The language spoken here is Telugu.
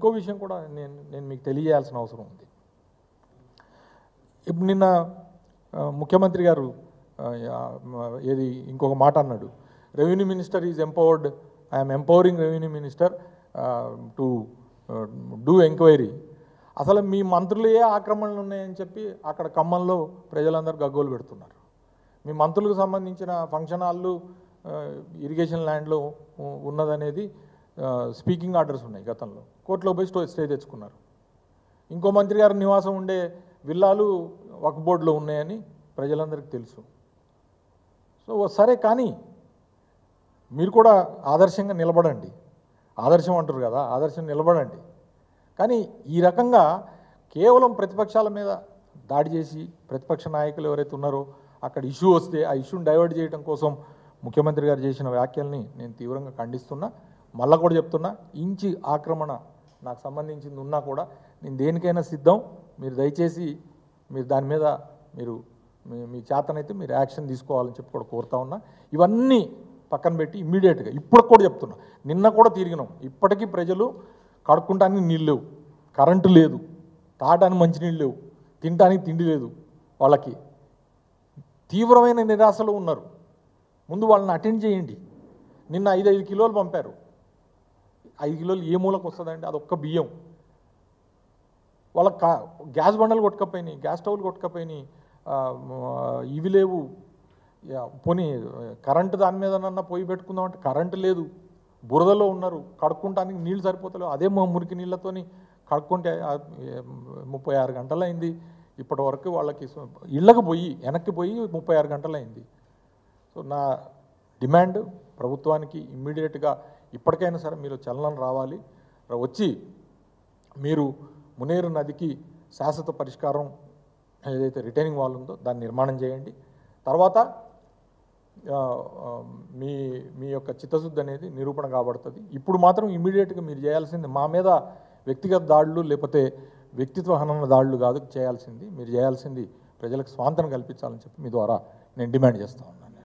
ఇంకో విషయం కూడా నేను మీకు తెలియజేయాల్సిన అవసరం ఉంది. ఇప్పుడు నిన్న ముఖ్యమంత్రి గారు ఏది ఇంకొక మాట అన్నాడు, revenue minister is empowered, I'm empowering revenue minister to do enquiry. అసలు మీ మంత్రులే ఆక్రమణలు ఉన్నాయని చెప్పి అక్కడ ఖమ్మంలో ప్రజలందరూ గగ్గోలు పెడుతున్నారు. మీ మంత్రులకు సంబంధించిన ఫంక్షన్ హాళ్ళు ఇరిగేషన్ ల్యాండ్లో ఉన్నదనేది స్పీకింగ్ ఆర్డర్స్ ఉన్నాయి. గతంలో కోర్టులో పోయి స్టే తెచ్చుకున్నారు. ఇంకో మంత్రి గారి నివాసం ఉండే విల్లాలు వక్ఫ్ బోర్డులో ఉన్నాయని ప్రజలందరికీ తెలుసు. సో సరే, కానీ మీరు కూడా ఆదర్శంగా నిలబడండి. ఆదర్శం అంటారు కదా, ఆదర్శం నిలబడండి. కానీ ఈ రకంగా కేవలం ప్రతిపక్షాల మీద దాడి చేసి ప్రతిపక్ష నాయకులు ఎవరైతే ఉన్నారో అక్కడ ఇష్యూ వస్తే ఆ ఇష్యూని డైవర్ట్ చేయడం కోసం ముఖ్యమంత్రి గారు చేసిన వ్యాఖ్యల్ని నేను తీవ్రంగా ఖండిస్తున్నా. మళ్ళా కూడా చెప్తున్నా, ఇంచి ఆక్రమణ నాకు సంబంధించింది ఉన్నా కూడా నేను దేనికైనా సిద్ధం. మీరు దయచేసి మీరు దాని మీద మీ చేతనైతే మీరు యాక్షన్ తీసుకోవాలని చెప్పి కూడా కోరుతా ఉన్నా. ఇవన్నీ పక్కన పెట్టి ఇమ్మీడియట్గా ఇప్పుడు కూడా చెప్తున్నా, నిన్న కూడా తిరిగినాం, ఇప్పటికీ ప్రజలు కడుక్కుంటానికి నీళ్ళు లేవు, కరెంటు లేదు, తాగడానికి మంచినీళ్ళు లేవు, తినడానికి తిండి లేదు, వాళ్ళకి తీవ్రమైన నిరాశలో ఉన్నారు. ముందు వాళ్ళని అటెండ్ చేయండి. నిన్న 5 కిలోలు పంపారు. 5 కిలోలు ఏ మూలకు వస్తుందండి? అదొక్క బియ్యం. వాళ్ళకి గ్యాస్ బండలు కొట్టుకపోయినాయి, గ్యాస్ స్టవ్లు కొట్టుకపోయినాయి, ఇవి లేవు. పోనీ కరెంటు దాని మీదనన్నా పొయ్యి పెట్టుకుందామంటే కరెంటు లేదు, బురదలో ఉన్నారు, కడుక్కుంటానికి నీళ్ళు సరిపోతలేవు. అదే మురికి నీళ్ళతోని కడుక్కుంటే 36 గంటలు అయింది. ఇప్పటి వరకు వాళ్ళకి ఇళ్ళకి పోయి వెనక్కి పోయి 36 గంటలు అయింది. సో నా డిమాండ్ ప్రభుత్వానికి ఇమ్మీడియట్గా ఇప్పటికైనా సరే మీరు చలనం రావాలి, వచ్చి మీరు మునేరు నదికి శాశ్వత పరిష్కారం ఏదైతే రిటైనింగ్ వాల్ ఉందో దాన్ని నిర్మాణం చేయండి. తర్వాత మీ యొక్క చిత్తశుద్ధి అనేది నిరూపణ కాబడుతుంది. ఇప్పుడు మాత్రం ఇమ్మీడియట్గా మీరు చేయాల్సింది మా మీద వ్యక్తిగత దాడులు లేకపోతే వ్యక్తిత్వ హనన దాడులు కాదు చేయాల్సింది. మీరు చేయాల్సింది ప్రజలకు స్వాంతన కల్పించాలని చెప్పి మీ ద్వారా నేను డిమాండ్ చేస్తాను.